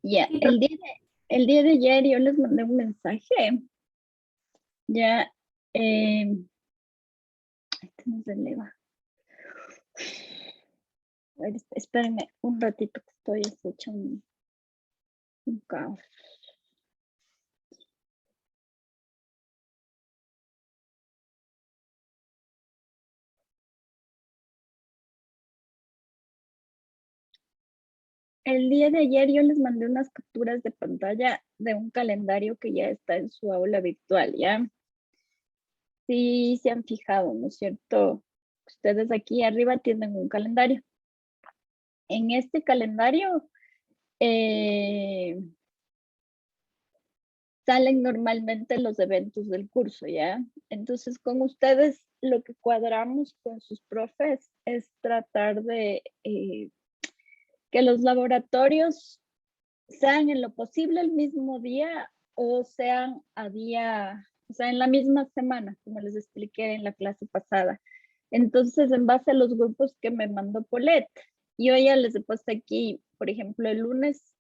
Ya, el día de ayer yo les mandé un mensaje. Ya, este no se eleva. A ver, espérenme un ratito que estoy hecho un caos. El día de ayer yo les mandé unas capturas de pantalla de un calendario que ya está en su aula virtual, ¿ya? Sí, se han fijado, ¿no es cierto? Ustedes aquí arriba tienen un calendario. En este calendario salen normalmente los eventos del curso, ¿ya? Entonces, con ustedes lo que cuadramos con sus profes es tratar de que los laboratorios sean en lo posible el mismo día o sean a día, o sea, en la misma semana, como les expliqué en la clase pasada. Entonces, en base a los grupos que me mandó Paulette, yo ya les he puesto aquí, por ejemplo, el lunes,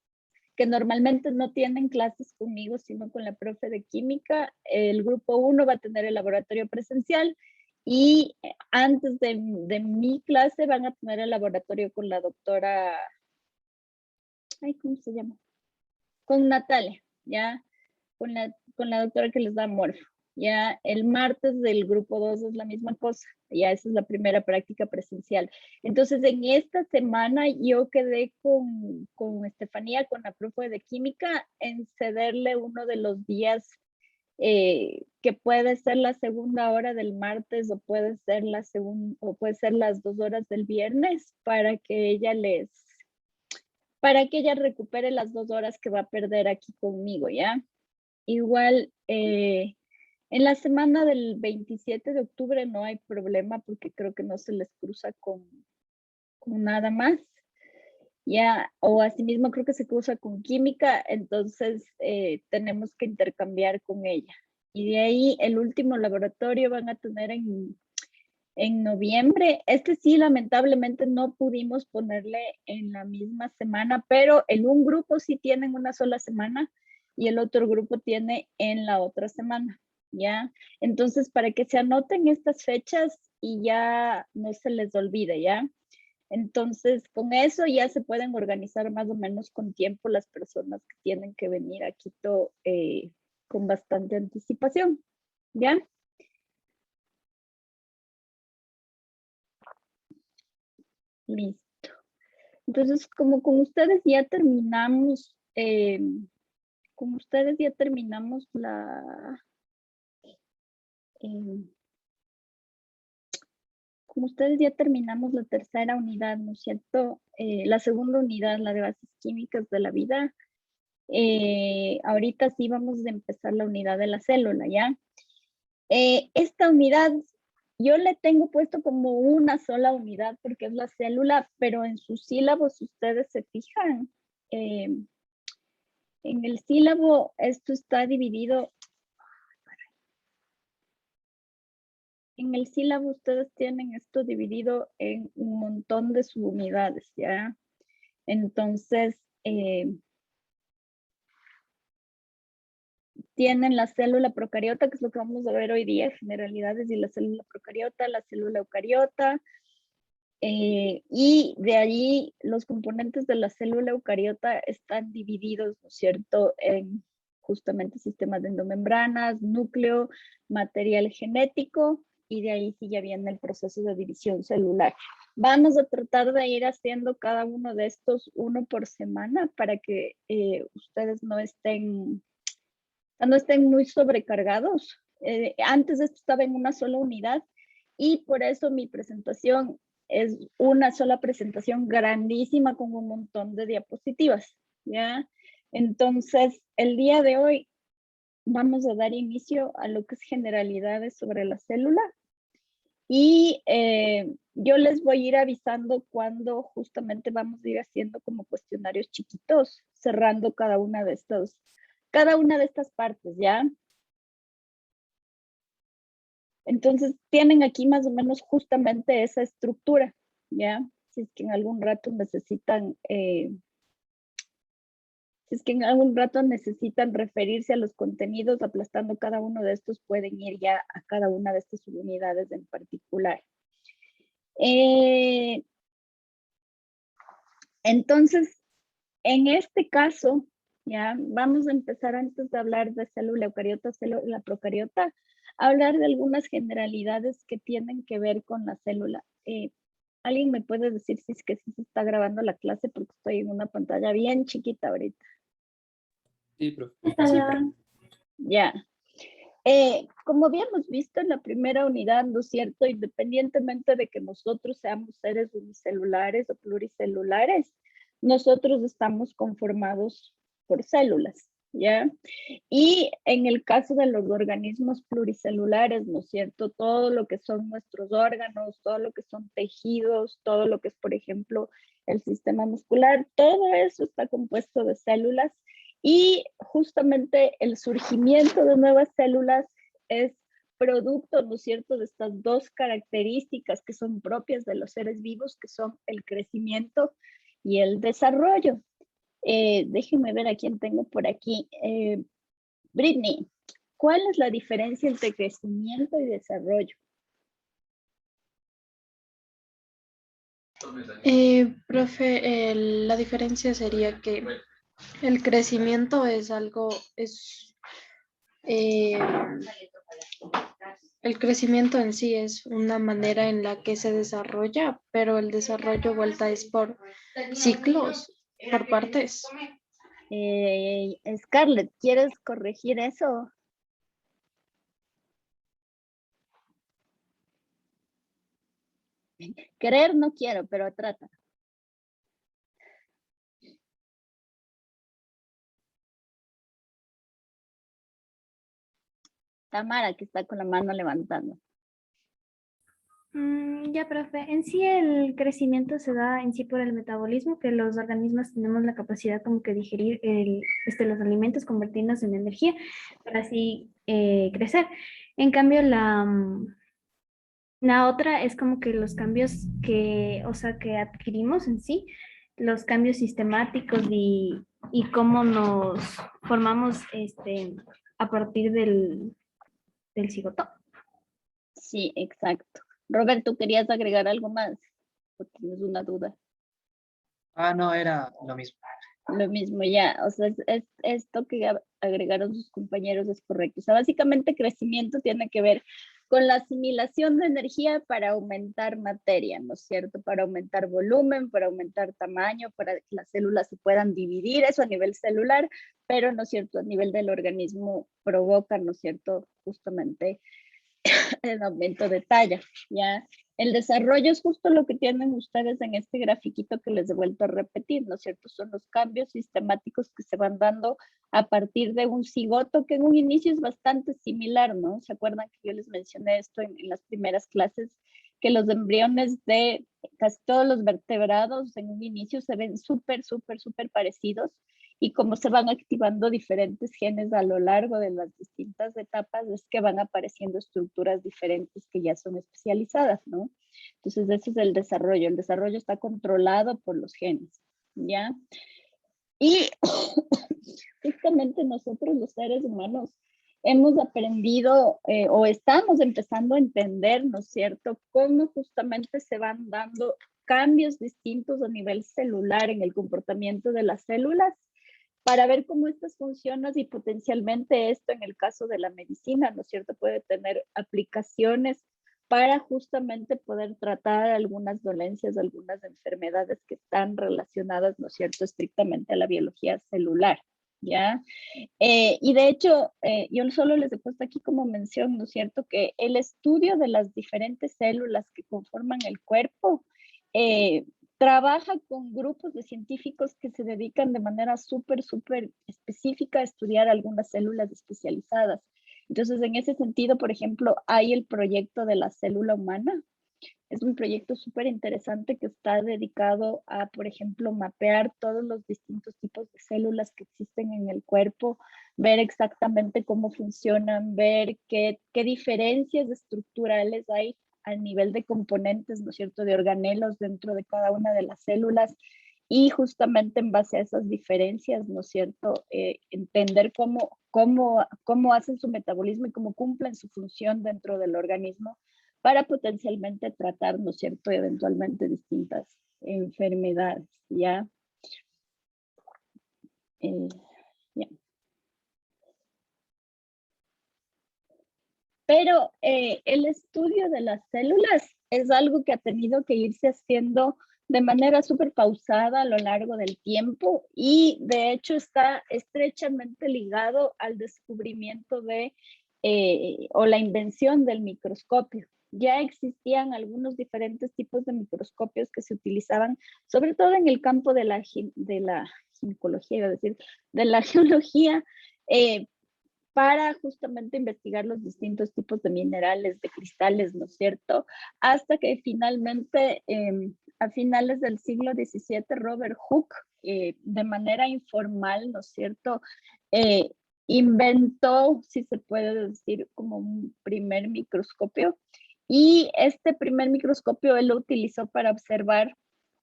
que normalmente no tienen clases conmigo, sino con la profe de química. El grupo 1 va a tener el laboratorio presencial y antes de mi clase van a tener el laboratorio con la doctora, ay, ¿cómo se llama? Con Natalia, ¿ya? Con la doctora que les da morfo. Ya el martes del grupo 2 es la misma cosa, ya esa es la primera práctica presencial. Entonces, en esta semana yo quedé con Estefanía, con la profe de química, en cederle uno de los días que puede ser la segunda hora del martes o puede ser o puede ser las 2 horas del viernes para que ella recupere las 2 horas que va a perder aquí conmigo, ¿ya? Igual, en la semana del 27 de octubre no hay problema porque creo que no se les cruza con nada más. Ya, o asimismo creo que se cruza con química, entonces tenemos que intercambiar con ella. Y de ahí el último laboratorio van a tener en noviembre. Este sí, lamentablemente no pudimos ponerle en la misma semana, pero en un grupo sí tienen una sola semana y el otro grupo tiene en la otra semana, ¿ya? Entonces, para que se anoten estas fechas y ya no se les olvide, ¿ya? Entonces, con eso ya se pueden organizar más o menos con tiempo las personas que tienen que venir a Quito con bastante anticipación, ¿ya? Listo. Entonces, como con ustedes ya terminamos, eh, como ustedes ya terminamos la tercera unidad, ¿no es cierto? La segunda unidad, la de bases químicas de la vida. Ahorita sí vamos a empezar la unidad de la célula, ¿ya? Esta unidad yo le tengo puesto como una sola unidad porque es la célula, pero en sus sílabos, si ustedes se fijan, en el sílabo esto está dividido. En el sílabo ustedes tienen esto dividido en un montón de subunidades, ¿ya? Entonces, tienen la célula procariota, que es lo que vamos a ver hoy día, generalidades de la célula procariota, la célula eucariota, y de ahí los componentes de la célula eucariota están divididos, ¿no es cierto?, en justamente sistemas de endomembranas, núcleo, material genético, y de ahí sí ya viene el proceso de división celular. Vamos a tratar de ir haciendo cada uno de estos uno por semana para que ustedes no estén muy sobrecargados. Antes esto estaba en una sola unidad y por eso mi presentación es una sola presentación grandísima con un montón de diapositivas, ¿ya? Entonces, el día de hoy vamos a dar inicio a lo que es generalidades sobre la célula y yo les voy a ir avisando cuando justamente vamos a ir haciendo como cuestionarios chiquitos, cerrando cada una de estas partes, ¿ya? Entonces, tienen aquí más o menos justamente esa estructura, ¿ya? Si es que en algún rato necesitan Si es que en algún rato necesitan referirse a los contenidos, aplastando cada uno de estos, pueden ir ya a cada una de estas subunidades en particular. Entonces, en este caso, ya vamos a empezar antes de hablar de célula eucariota, célula procariota, a hablar de algunas generalidades que tienen que ver con la célula. ¿Alguien me puede decir si es que sí se está grabando la clase? Porque estoy en una pantalla bien chiquita ahorita. Sí, profe. Ya. Como habíamos visto en la primera unidad, ¿no es cierto? Independientemente de que nosotros seamos seres unicelulares o pluricelulares, nosotros estamos conformados por células, ¿ya? Y en el caso de los organismos pluricelulares, ¿no es cierto? Todo lo que son nuestros órganos, todo lo que son tejidos, todo lo que es, por ejemplo, el sistema muscular, todo eso está compuesto de células. Y justamente el surgimiento de nuevas células es producto, ¿no es cierto?, de estas dos características que son propias de los seres vivos, que son el crecimiento y el desarrollo. Déjenme ver a quién tengo por aquí. Britney, ¿cuál es la diferencia entre crecimiento y desarrollo? Profe, la diferencia sería que el crecimiento es algo, eh, el crecimiento en sí es una manera en la que se desarrolla, pero el desarrollo vuelta es por ciclos, por partes. Scarlett, ¿quieres corregir eso? Querer no quiero, pero trata. Tamara, que está con la mano levantando. Ya, profe. En sí el crecimiento se da en sí por el metabolismo, que los organismos tenemos la capacidad como que digerir los alimentos, convertirlos en energía para así crecer. En cambio, la otra es como que los cambios que adquirimos en sí, los cambios sistemáticos y cómo nos formamos a partir del cigoto. Sí, exacto. Roberto, ¿querías agregar algo más? ¿O tienes una duda? Ah, no, era lo mismo. Lo mismo ya, o sea, esto que agregaron sus compañeros es correcto. O sea, básicamente crecimiento tiene que ver con la asimilación de energía para aumentar materia, ¿no es cierto? Para aumentar volumen, para aumentar tamaño, para que las células se puedan dividir, eso a nivel celular, pero, ¿no es cierto?, a nivel del organismo provoca, ¿no es cierto?, justamente el aumento de talla, ¿ya? El desarrollo es justo lo que tienen ustedes en este grafiquito que les he vuelto a repetir, ¿no es cierto? Son los cambios sistemáticos que se van dando a partir de un cigoto que en un inicio es bastante similar, ¿no? ¿Se acuerdan que yo les mencioné esto en las primeras clases? Que los embriones de casi todos los vertebrados en un inicio se ven súper parecidos, y como se van activando diferentes genes a lo largo de las distintas etapas, es que van apareciendo estructuras diferentes que ya son especializadas, ¿no? Entonces, ese es el desarrollo. El desarrollo está controlado por los genes, ¿ya? Y justamente nosotros los seres humanos hemos aprendido o estamos empezando a entender, ¿no es cierto?, cómo justamente se van dando cambios distintos a nivel celular en el comportamiento de las células, para ver cómo estas funcionan y potencialmente esto en el caso de la medicina, ¿no es cierto?, puede tener aplicaciones para justamente poder tratar algunas dolencias, algunas enfermedades que están relacionadas, ¿no es cierto?, estrictamente a la biología celular, ¿ya? Y de hecho, yo solo les he puesto aquí como mención, ¿no es cierto?, que el estudio de las diferentes células que conforman el cuerpo trabaja con grupos de científicos que se dedican de manera súper específica a estudiar algunas células especializadas. Entonces, en ese sentido, por ejemplo, hay el proyecto de la célula humana. Es un proyecto súper interesante que está dedicado a, por ejemplo, mapear todos los distintos tipos de células que existen en el cuerpo, ver exactamente cómo funcionan, ver qué diferencias estructurales hay a nivel de componentes, ¿no es cierto?, de organelos dentro de cada una de las células, y justamente en base a esas diferencias, ¿no es cierto?, entender cómo hacen su metabolismo y cómo cumplen su función dentro del organismo para potencialmente tratar, ¿no es cierto?, eventualmente distintas enfermedades, ¿ya? Ya. Pero el estudio de las células es algo que ha tenido que irse haciendo de manera súper pausada a lo largo del tiempo y de hecho está estrechamente ligado al descubrimiento o la invención del microscopio. Ya existían algunos diferentes tipos de microscopios que se utilizaban, sobre todo en el campo de la ginecología, iba a decir, de la geología, para justamente investigar los distintos tipos de minerales, de cristales, ¿no es cierto? Hasta que finalmente, a finales del siglo XVII, Robert Hooke, de manera informal, ¿no es cierto?, inventó, si se puede decir, como un primer microscopio. Y este primer microscopio él lo utilizó para observar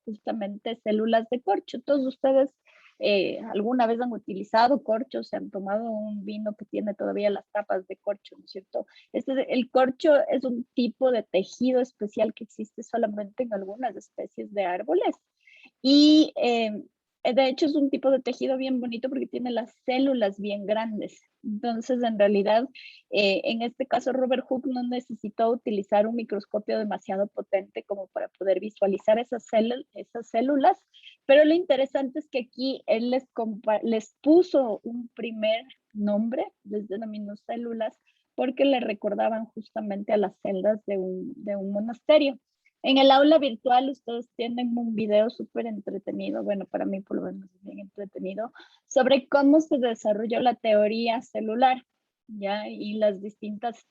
justamente células de corcho. Todos ustedes alguna vez han utilizado corcho, se han tomado un vino que tiene todavía las tapas de corcho, ¿no es cierto? El corcho es un tipo de tejido especial que existe solamente en algunas especies de árboles y de hecho es un tipo de tejido bien bonito porque tiene las células bien grandes. Entonces, en realidad, en este caso, Robert Hooke no necesitó utilizar un microscopio demasiado potente como para poder visualizar esas células, pero lo interesante es que aquí él les puso un primer nombre, les denominó células, porque le recordaban justamente a las celdas de un monasterio. En el aula virtual ustedes tienen un video súper entretenido, bueno, para mí por lo menos es bien entretenido, sobre cómo se desarrolló la teoría celular, ¿ya? Y los distintos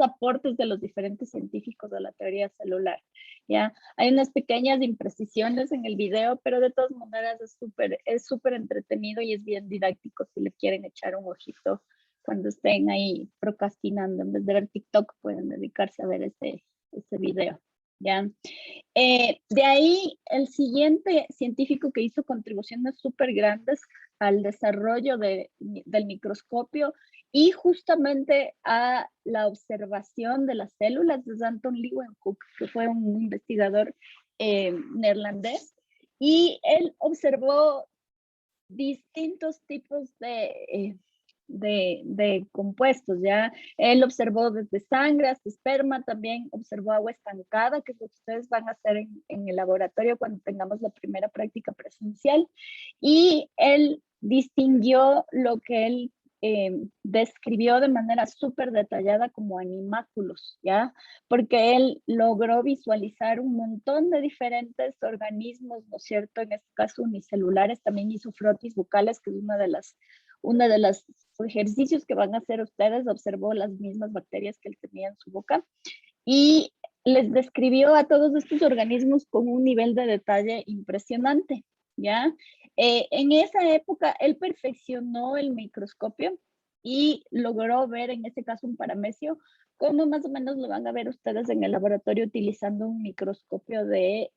aportes de los diferentes científicos a la teoría celular, ¿ya? Hay unas pequeñas imprecisiones en el video, pero de todas maneras es súper entretenido y es bien didáctico si le quieren echar un ojito cuando estén ahí procrastinando. En vez de ver TikTok, pueden dedicarse a ver ese video, ¿ya? De ahí, el siguiente científico que hizo contribuciones súper grandes al desarrollo del microscopio y justamente a la observación de las células de Anton Leeuwenhoek, que fue un investigador neerlandés, y él observó distintos tipos de compuestos, ¿ya? Él observó desde sangre hasta esperma, también observó agua estancada, que es lo que ustedes van a hacer en el laboratorio cuando tengamos la primera práctica presencial, y él distinguió lo que él describió de manera súper detallada como animáculos, ¿ya? Porque él logró visualizar un montón de diferentes organismos, ¿no es cierto? En este caso unicelulares, también hizo frotis bucales, que es una de los ejercicios que van a hacer ustedes, observó las mismas bacterias que él tenía en su boca y les describió a todos estos organismos con un nivel de detalle impresionante, ¿ya? En esa época él perfeccionó el microscopio y logró ver en este caso un paramecio, como más o menos lo van a ver ustedes en el laboratorio utilizando un microscopio de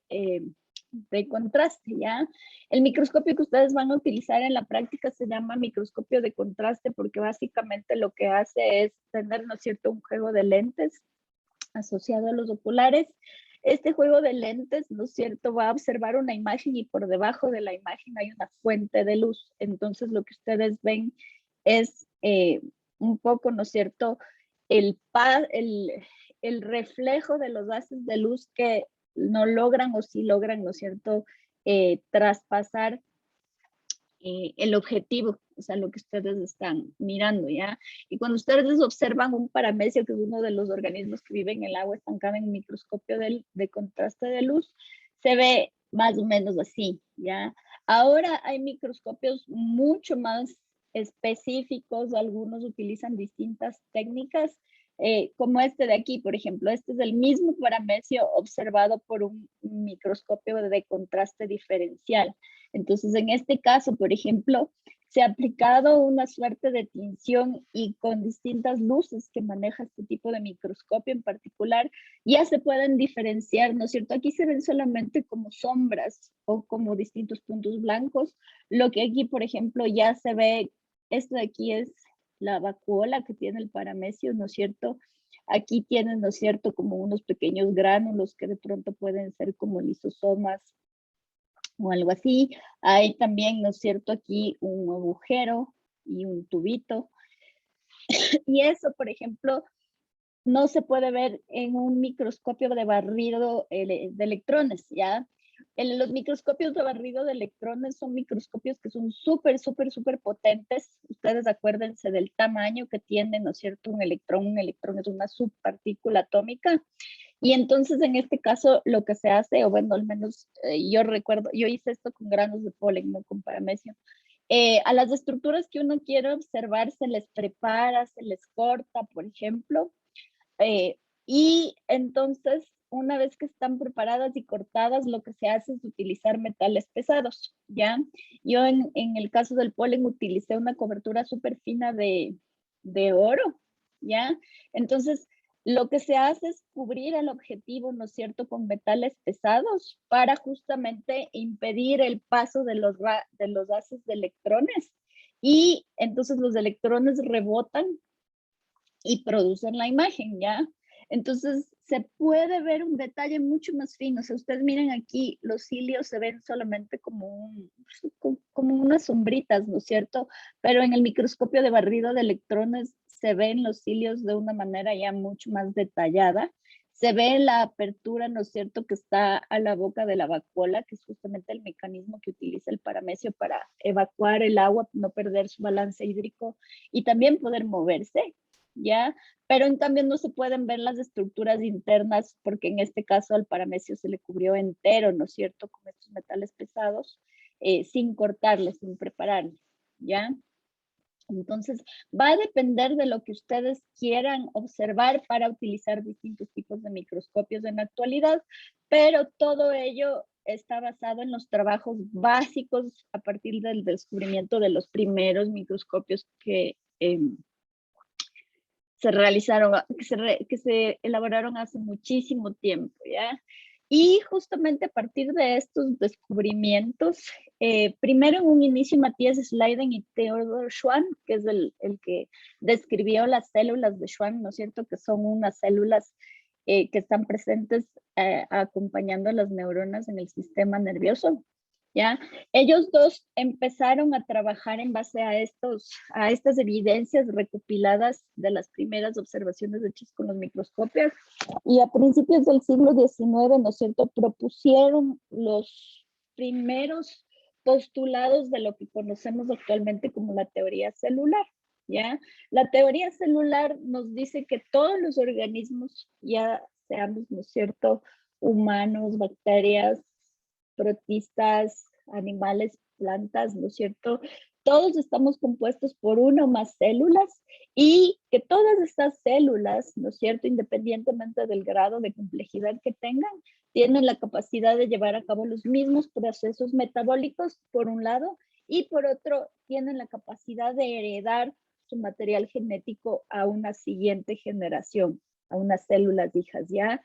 contraste, ¿ya? El microscopio que ustedes van a utilizar en la práctica se llama microscopio de contraste porque básicamente lo que hace es tener, ¿no es cierto?, un juego de lentes asociado a los oculares. Este juego de lentes, ¿no es cierto?, va a observar una imagen y por debajo de la imagen hay una fuente de luz. Entonces lo que ustedes ven es un poco, ¿no es cierto?, el reflejo de los haces de luz que no logran o sí logran, ¿no es cierto?, traspasar el objetivo, o sea, lo que ustedes están mirando, ¿ya? Y cuando ustedes observan un paramecio, que es uno de los organismos que viven en el agua estancada en el microscopio de contraste de luz, se ve más o menos así, ¿ya? Ahora hay microscopios mucho más específicos, algunos utilizan distintas técnicas, como este de aquí, por ejemplo. Este es el mismo paramecio observado por un microscopio de contraste diferencial. Entonces, en este caso, por ejemplo, se ha aplicado una suerte de tinción y con distintas luces que maneja este tipo de microscopio en particular, ya se pueden diferenciar, ¿no es cierto? Aquí se ven solamente como sombras o como distintos puntos blancos, lo que aquí, por ejemplo, ya se ve, esto de aquí es la vacuola que tiene el paramecio, ¿no es cierto? Aquí tienen, ¿no es cierto?, como unos pequeños gránulos que de pronto pueden ser como lisosomas o algo así. Hay también, ¿no es cierto?, aquí un agujero y un tubito. Y eso, por ejemplo, no se puede ver en un microscopio de barrido de electrones, ¿ya? Los microscopios de barrido de electrones son microscopios que son súper, súper, súper potentes. Ustedes acuérdense del tamaño que tiene, ¿no es cierto? Un electrón es una subpartícula atómica. Y entonces en este caso lo que se hace, o bueno, al menos yo recuerdo, yo hice esto con granos de polen, no con paramecio. A las estructuras que uno quiere observar se les prepara, se les corta, por ejemplo, y entonces, una vez que están preparadas y cortadas, lo que se hace es utilizar metales pesados, ¿ya? Yo en el caso del polen utilicé una cobertura súper fina de oro, ¿ya? Entonces, lo que se hace es cubrir el objetivo, ¿no es cierto?, con metales pesados para justamente impedir el paso de los haces de electrones. Y entonces los electrones rebotan y producen la imagen, ¿ya? Entonces, se puede ver un detalle mucho más fino. Si ustedes miren aquí, los cilios se ven solamente como unas sombritas, ¿no es cierto? Pero en el microscopio de barrido de electrones se ven los cilios de una manera ya mucho más detallada. Se ve la apertura, ¿no es cierto?, que está a la boca de la vacuola, que es justamente el mecanismo que utiliza el paramecio para evacuar el agua, no perder su balance hídrico y también poder moverse, ¿ya? Pero en cambio no se pueden ver las estructuras internas porque en este caso al paramecio se le cubrió entero, ¿no es cierto?, con estos metales pesados, sin cortarle, sin prepararle, ¿ya? Entonces, va a depender de lo que ustedes quieran observar para utilizar distintos tipos de microscopios en la actualidad, pero todo ello está basado en los trabajos básicos a partir del descubrimiento de los primeros microscopios que se realizaron, que se elaboraron hace muchísimo tiempo, ¿ya? Y justamente a partir de estos descubrimientos, primero en un inicio Matthias Schleiden y Theodor Schwann, que es el que describió las células de Schwann, ¿no es cierto?, que son unas células que están presentes acompañando a las neuronas en el sistema nervioso, ¿ya? Ellos dos empezaron a trabajar en base a estas evidencias recopiladas de las primeras observaciones hechas con los microscopios y a principios del siglo XIX, ¿no es cierto?, propusieron los primeros postulados de lo que conocemos actualmente como la teoría celular, ¿ya? La teoría celular nos dice que todos los organismos, ya seamos, ¿no es cierto?, humanos, bacterias, protistas, animales, plantas, ¿no es cierto? Todos estamos compuestos por una o más células y que todas estas células, ¿no es cierto?, independientemente del grado de complejidad que tengan, tienen la capacidad de llevar a cabo los mismos procesos metabólicos, por un lado, y por otro, tienen la capacidad de heredar su material genético a una siguiente generación, a unas células hijas, ¿ya?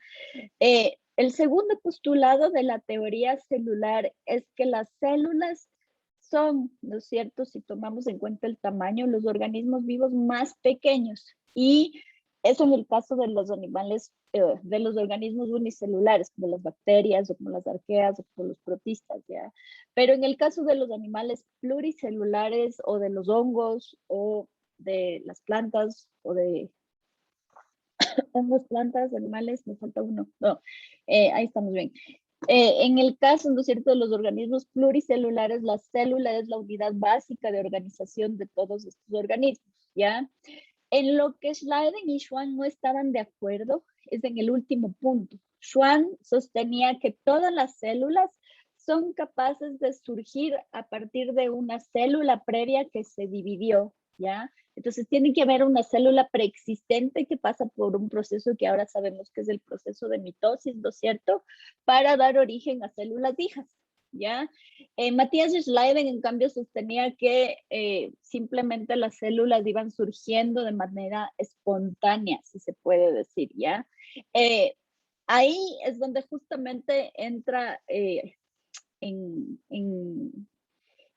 El segundo postulado de la teoría celular es que las células son, ¿no es cierto?, si tomamos en cuenta el tamaño, los organismos vivos más pequeños. Y eso en el caso de los animales, de los organismos unicelulares, como las bacterias o como las arqueas o como los protistas, ¿ya? Pero en el caso de los animales pluricelulares o de los hongos o de las plantas o de hongos, plantas, animales, me falta uno. No, ahí estamos bien. En el caso, ¿no es cierto?, de los organismos pluricelulares, la célula es la unidad básica de organización de todos estos organismos, ¿ya? En lo que Schleiden y Schwann no estaban de acuerdo es en el último punto. Schwann sostenía que todas las células son capaces de surgir a partir de una célula previa que se dividió, ¿ya? Entonces tiene que haber una célula preexistente que pasa por un proceso que ahora sabemos que es el proceso de mitosis, ¿no es cierto?, para dar origen a células hijas, ¿ya? Matías Schleiden, en cambio, sostenía que simplemente las células iban surgiendo de manera espontánea, si se puede decir, ¿ya? Ahí es donde justamente entra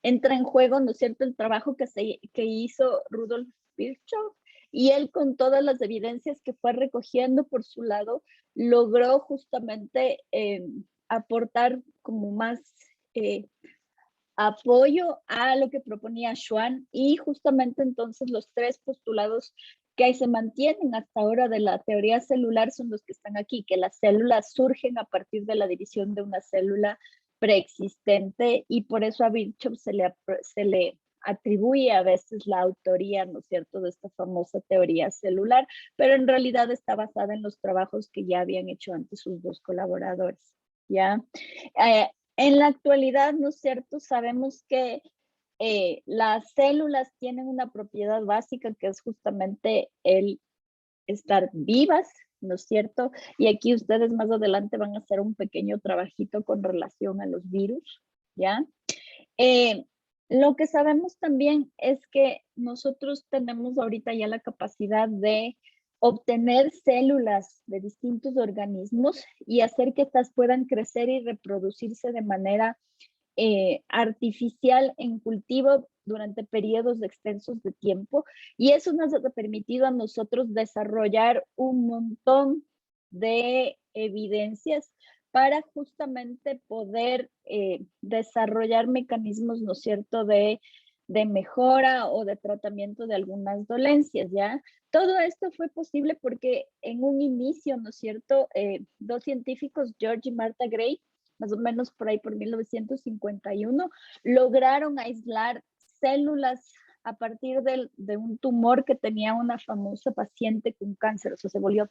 entra en juego, ¿no es cierto?, el trabajo que hizo Rudolf Virchow, y él, con todas las evidencias que fue recogiendo por su lado, logró justamente aportar como más apoyo a lo que proponía Schwann, y justamente entonces los tres postulados que ahí se mantienen hasta ahora de la teoría celular son los que están aquí, que las células surgen a partir de la división de una célula preexistente, y por eso a Virchow se le atribuye a veces la autoría, ¿no es cierto?, de esta famosa teoría celular, pero en realidad está basada en los trabajos que ya habían hecho antes sus dos colaboradores, ¿ya? En la actualidad, ¿no es cierto?, sabemos que las células tienen una propiedad básica que es justamente el estar vivas, ¿no es cierto? Y aquí ustedes más adelante van a hacer un pequeño trabajito con relación a los virus, ¿ya? Lo que sabemos también es que nosotros tenemos ahorita ya la capacidad de obtener células de distintos organismos y hacer que estas puedan crecer y reproducirse de manera artificial en cultivo durante periodos extensos de tiempo, y eso nos ha permitido a nosotros desarrollar un montón de evidencias para justamente poder desarrollar mecanismos, ¿no es cierto?, de mejora o de tratamiento de algunas dolencias, ¿ya? Todo esto fue posible porque en un inicio, ¿no es cierto?, dos científicos, George y Martha Gray, más o menos por ahí por 1951, lograron aislar células a partir de un tumor que tenía una famosa paciente con cáncer, o sea, se volvió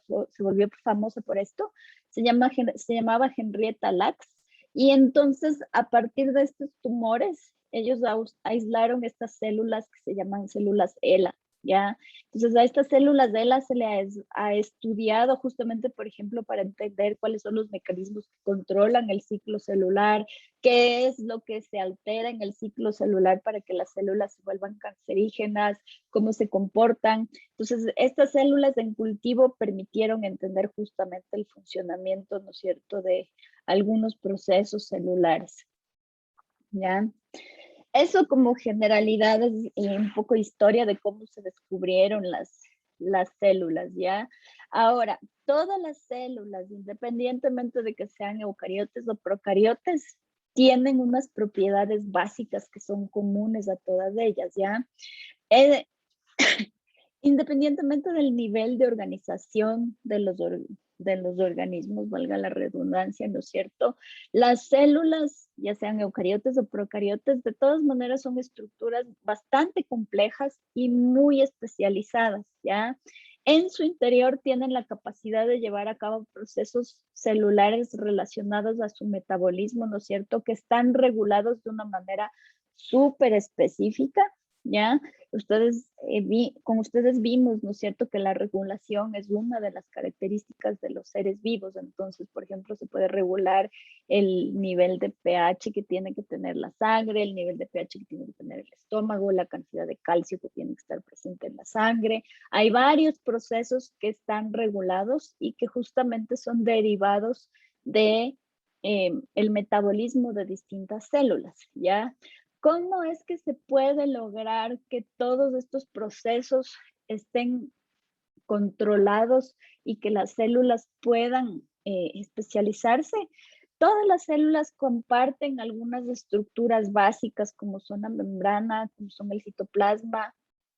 famosa por esto, se llamaba Henrietta Lacks, y entonces a partir de estos tumores, ellos aislaron estas células que se llaman células ELA, ¿ya? Entonces a estas células de ELA se le ha estudiado justamente, por ejemplo, para entender cuáles son los mecanismos que controlan el ciclo celular, qué es lo que se altera en el ciclo celular para que las células se vuelvan cancerígenas, cómo se comportan. Entonces, estas células en cultivo permitieron entender justamente el funcionamiento, ¿no es cierto?, de algunos procesos celulares, ¿ya? Eso como generalidades y un poco historia de cómo se descubrieron las células, ¿ya? Ahora, todas las células, independientemente de que sean eucariotes o procariotes, tienen unas propiedades básicas que son comunes a todas ellas, ¿ya? Independientemente del nivel de organización de los organismos, valga la redundancia, ¿no es cierto? Las células, ya sean eucariotes o procariotes, de todas maneras son estructuras bastante complejas y muy especializadas, ¿ya? En su interior tienen la capacidad de llevar a cabo procesos celulares relacionados a su metabolismo, ¿no es cierto?, que están regulados de una manera súper específica, ¿ya? Como ustedes vimos, ¿no es cierto?, que la regulación es una de las características de los seres vivos. Entonces, por ejemplo, se puede regular el nivel de pH que tiene que tener la sangre, el nivel de pH que tiene que tener el estómago, la cantidad de calcio que tiene que estar presente en la sangre. Hay varios procesos que están regulados y que justamente son derivados de el metabolismo de distintas células, ¿ya? ¿Cómo es que se puede lograr que todos estos procesos estén controlados y que las células puedan especializarse? Todas las células comparten algunas estructuras básicas, como son la membrana, como son el citoplasma,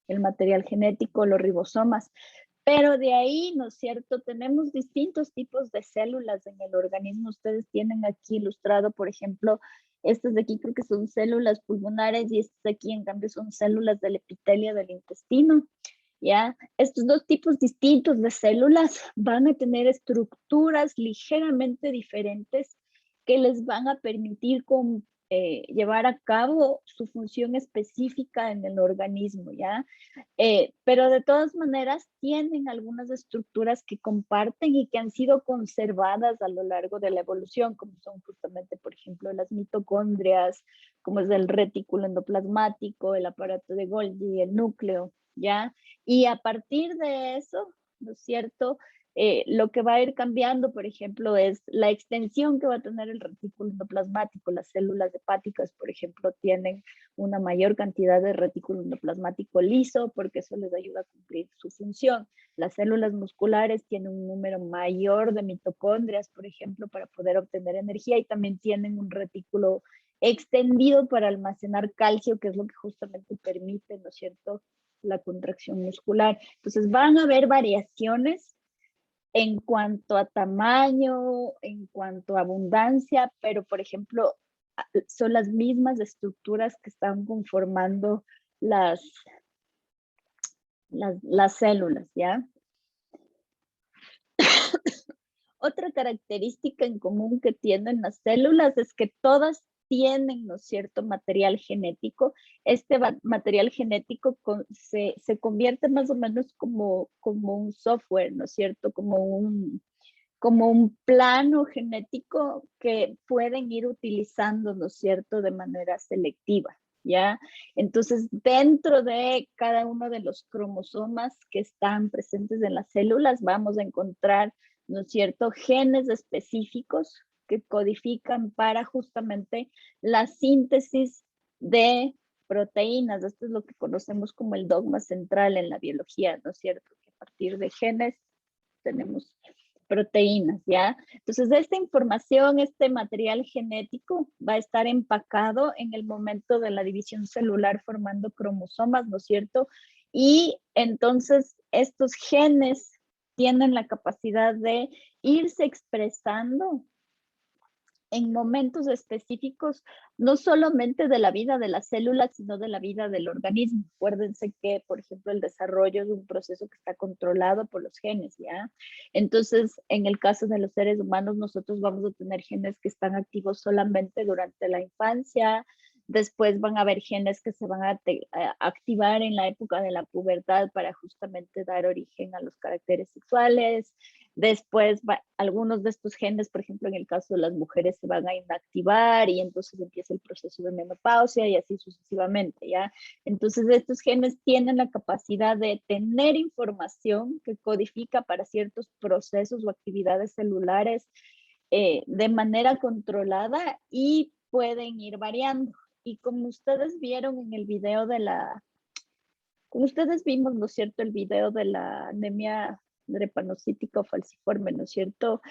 el material genético, los ribosomas. Pero de ahí, ¿no es cierto?, tenemos distintos tipos de células en el organismo. Ustedes tienen aquí ilustrado, por ejemplo, estas de aquí creo que son células pulmonares, y estas de aquí en cambio son células del epitelio del intestino, ¿ya? Estos dos tipos distintos de células van a tener estructuras ligeramente diferentes que les van a permitir llevar a cabo su función específica en el organismo, ¿ya? Pero de todas maneras tienen algunas estructuras que comparten y que han sido conservadas a lo largo de la evolución, como son justamente, por ejemplo, las mitocondrias, como es el retículo endoplasmático, el aparato de Golgi, el núcleo, ¿ya? Y a partir de eso, ¿no es cierto?, lo que va a ir cambiando, por ejemplo, es la extensión que va a tener el retículo endoplasmático. Las células hepáticas, por ejemplo, tienen una mayor cantidad de retículo endoplasmático liso porque eso les ayuda a cumplir su función. Las células musculares tienen un número mayor de mitocondrias, por ejemplo, para poder obtener energía, y también tienen un retículo extendido para almacenar calcio, que es lo que justamente permite, ¿no es cierto?, la contracción muscular. Entonces van a haber variaciones en cuanto a tamaño, en cuanto a abundancia, pero por ejemplo, son las mismas estructuras que están conformando las células, ¿ya? Otra característica en común que tienen las células es que todas tienen, ¿no es cierto?, material genético. Este material genético se convierte más o menos como un software, ¿no es cierto?, como un plano genético que pueden ir utilizando, ¿no es cierto?, de manera selectiva, ¿ya? Entonces, dentro de cada uno de los cromosomas que están presentes en las células, vamos a encontrar, ¿no es cierto?, genes específicos que codifican para justamente la síntesis de proteínas. Esto es lo que conocemos como el dogma central en la biología, ¿no es cierto?, que a partir de genes tenemos proteínas, ¿ya? Entonces, esta información, este material genético va a estar empacado en el momento de la división celular formando cromosomas, ¿no es cierto? Y entonces estos genes tienen la capacidad de irse expresando en momentos específicos, no solamente de la vida de las células, sino de la vida del organismo. Acuérdense que, por ejemplo, el desarrollo es un proceso que está controlado por los genes, ¿ya? Entonces, en el caso de los seres humanos, nosotros vamos a tener genes que están activos solamente durante la infancia. Después van a haber genes que se van a activar en la época de la pubertad para justamente dar origen a los caracteres sexuales. Después, algunos de estos genes, por ejemplo, en el caso de las mujeres, se van a inactivar y entonces empieza el proceso de menopausia y así sucesivamente, ¿ya? Entonces, estos genes tienen la capacidad de tener información que codifica para ciertos procesos o actividades celulares de manera controlada y pueden ir variando. Y como ustedes vieron en el video como ustedes vimos, ¿no es cierto?, el video de la anemia drepanocítica o falciforme, ¿no es cierto?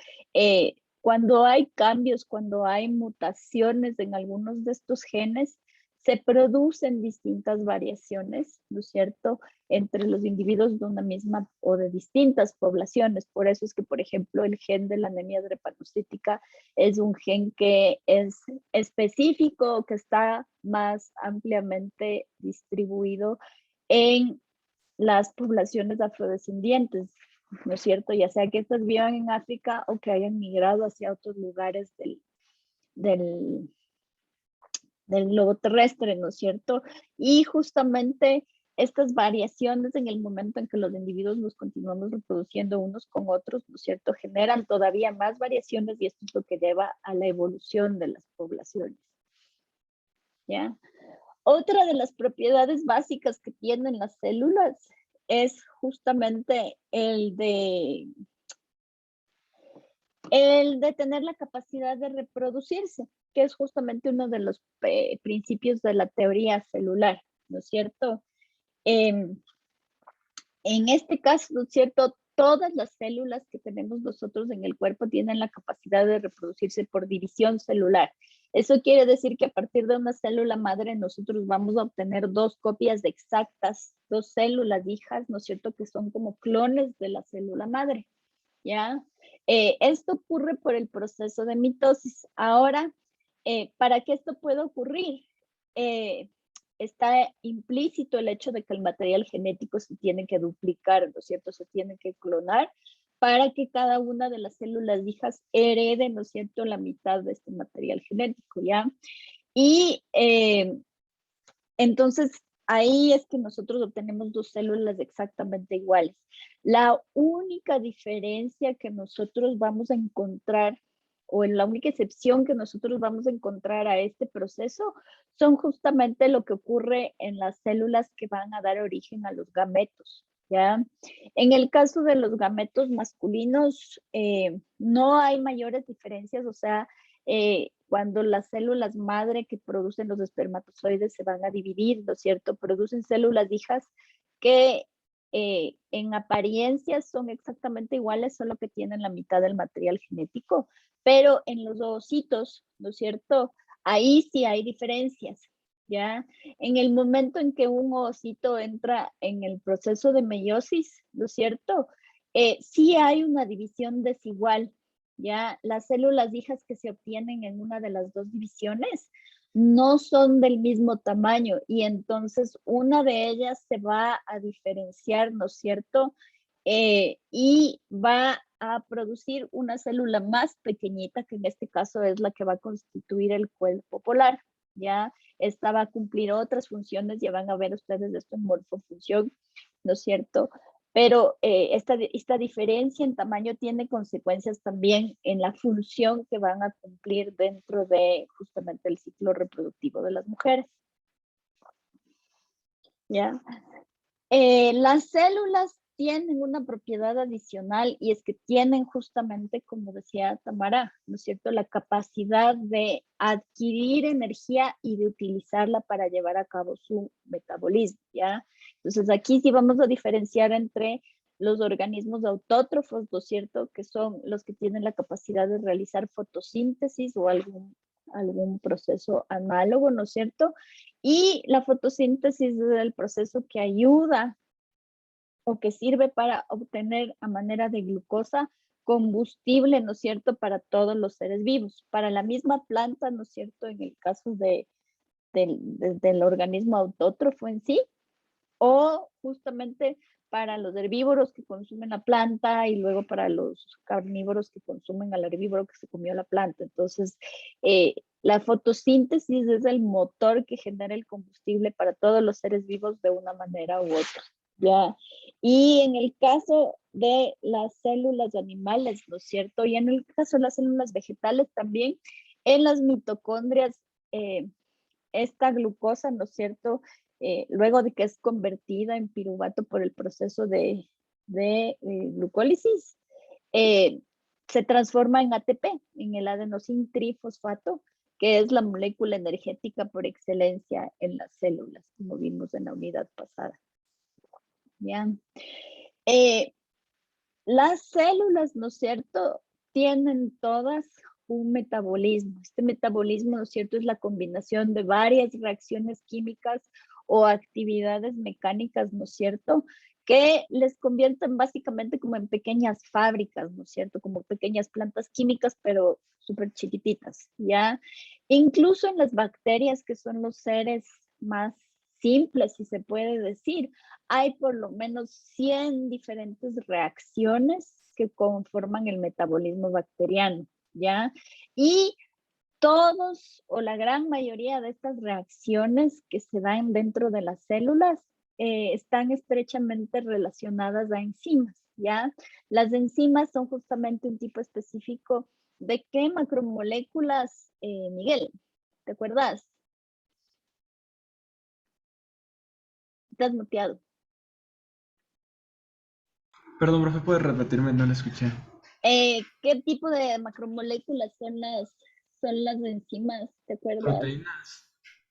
Cuando hay cambios, cuando hay mutaciones en algunos de estos genes, se producen distintas variaciones, ¿no es cierto?, entre los individuos de una misma o de distintas poblaciones. Por eso es que, por ejemplo, el gen de la anemia drepanocítica es un gen que es específico, que está más ampliamente distribuido en las poblaciones afrodescendientes, ¿no es cierto? Ya sea que estas vivan en África o que hayan migrado hacia otros lugares del globo terrestre, ¿no es cierto? Y justamente estas variaciones en el momento en que los individuos nos continuamos reproduciendo unos con otros, ¿no es cierto?, generan todavía más variaciones y esto es lo que lleva a la evolución de las poblaciones, ¿ya? Otra de las propiedades básicas que tienen las células es justamente el de tener la capacidad de reproducirse, que es justamente uno de los principios de la teoría celular, ¿no es cierto? En este caso, ¿no es cierto?, todas las células que tenemos nosotros en el cuerpo tienen la capacidad de reproducirse por división celular. Eso quiere decir que a partir de una célula madre nosotros vamos a obtener dos copias exactas, dos células hijas, ¿no es cierto?, que son como clones de la célula madre, ¿ya? Esto ocurre por el proceso de mitosis. Ahora, para que esto pueda ocurrir, está implícito el hecho de que el material genético se tiene que duplicar, ¿no es cierto? Se tiene que clonar para que cada una de las células hijas herede, ¿no es cierto?, la mitad de este material genético, ¿ya? Y entonces, ahí es que nosotros obtenemos dos células exactamente iguales. La única diferencia que nosotros vamos a encontrar, o en la única excepción que nosotros vamos a encontrar a este proceso, son justamente lo que ocurre en las células que van a dar origen a los gametos, ¿ya? En el caso de los gametos masculinos, no hay mayores diferencias, o sea, cuando las células madre que producen los espermatozoides se van a dividir, ¿no es cierto? Producen células hijas que en apariencia son exactamente iguales, solo que tienen la mitad del material genético, pero en los ovocitos, ¿no es cierto? Ahí sí hay diferencias, ¿ya? En el momento en que un ovocito entra en el proceso de meiosis, ¿no es cierto? Sí hay una división desigual, ¿ya? Las células hijas que se obtienen en una de las dos divisiones no son del mismo tamaño y entonces una de ellas se va a diferenciar, ¿no es cierto? Y va a producir una célula más pequeñita, que en este caso es la que va a constituir el cuerpo polar, ¿ya? Esta va a cumplir otras funciones, ya van a ver ustedes esto en morfofunción, ¿no es cierto? Pero esta diferencia en tamaño tiene consecuencias también en la función que van a cumplir dentro de justamente el ciclo reproductivo de las mujeres. ¿Ya? Las células tienen una propiedad adicional y es que tienen justamente, como decía Tamara, ¿no es cierto?, la capacidad de adquirir energía y de utilizarla para llevar a cabo su metabolismo, ¿ya? Entonces aquí sí vamos a diferenciar entre los organismos autótrofos, ¿no es cierto?, que son los que tienen la capacidad de realizar fotosíntesis o algún proceso análogo, ¿no es cierto? Y la fotosíntesis es el proceso que ayuda o que sirve para obtener a manera de glucosa combustible, ¿no es cierto?, para todos los seres vivos. Para la misma planta, ¿no es cierto?, en el caso del organismo autótrofo en sí, o justamente para los herbívoros que consumen la planta y luego para los carnívoros que consumen al herbívoro que se comió la planta. Entonces, la fotosíntesis es el motor que genera el combustible para todos los seres vivos de una manera u otra, ¿ya? Y en el caso de las células animales, ¿no es cierto? Y en el caso de las células vegetales también, en las mitocondrias, esta glucosa, ¿no es cierto?, luego de que es convertida en piruvato por el proceso de glucólisis, se transforma en ATP, en el adenosín trifosfato, que es la molécula energética por excelencia en las células, como vimos en la unidad pasada. Bien. Las células, ¿no es cierto?, tienen todas un metabolismo. Este metabolismo, ¿no es cierto?, es la combinación de varias reacciones químicas o actividades mecánicas, ¿no es cierto?, que les convierten básicamente como en pequeñas fábricas, ¿no es cierto?, como pequeñas plantas químicas, pero súper chiquititas, ¿ya? Incluso en las bacterias, que son los seres más simples, si se puede decir, hay por lo menos 100 diferentes reacciones que conforman el metabolismo bacteriano, ¿ya? Y todos o la gran mayoría de estas reacciones que se dan dentro de las células están estrechamente relacionadas a enzimas, ¿ya? Las enzimas son justamente un tipo específico de qué macromoléculas, Miguel, ¿te acuerdas? Estás muteado. Perdón, profe, ¿puede repetirme? No lo escuché. ¿Qué tipo de macromoléculas son las enzimas? ¿Te acuerdas? Proteínas.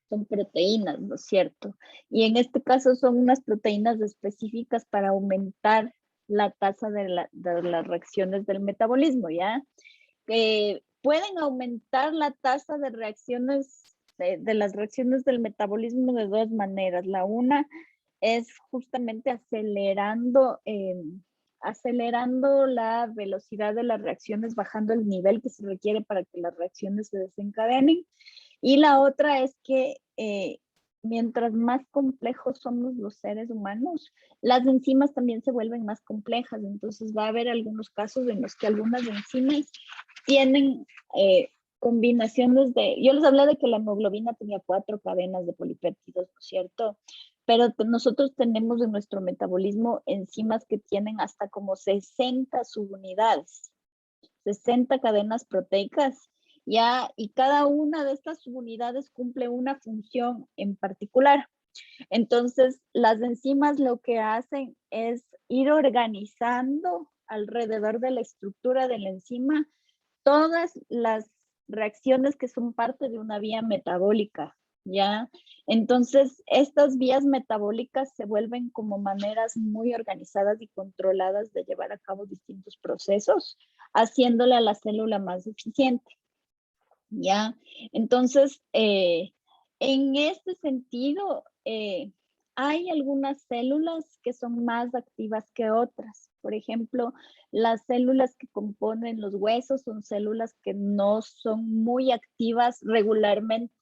Son proteínas, ¿no es cierto? Y en este caso son unas proteínas específicas para aumentar la tasa de las reacciones del metabolismo, ¿ya? Pueden aumentar la tasa de reacciones, de las reacciones del metabolismo de dos maneras. La una es justamente acelerando la velocidad de las reacciones, bajando el nivel que se requiere para que las reacciones se desencadenen. Y la otra es que mientras más complejos somos los seres humanos, las enzimas también se vuelven más complejas. Entonces va a haber algunos casos en los que algunas enzimas tienen combinaciones de, yo les hablé de que la hemoglobina tenía 4 cadenas de polipéptidos, ¿no es cierto? Pero nosotros tenemos en nuestro metabolismo enzimas que tienen hasta como 60 subunidades, 60 cadenas proteicas, ya, y cada una de estas subunidades cumple una función en particular. Entonces, las enzimas lo que hacen es ir organizando alrededor de la estructura de la enzima todas las reacciones que son parte de una vía metabólica, ¿ya? Entonces, estas vías metabólicas se vuelven como maneras muy organizadas y controladas de llevar a cabo distintos procesos, haciéndole a la célula más eficiente, ¿ya? Entonces, en este sentido, hay algunas células que son más activas que otras. Por ejemplo, las células que componen los huesos son células que no son muy activas regularmente.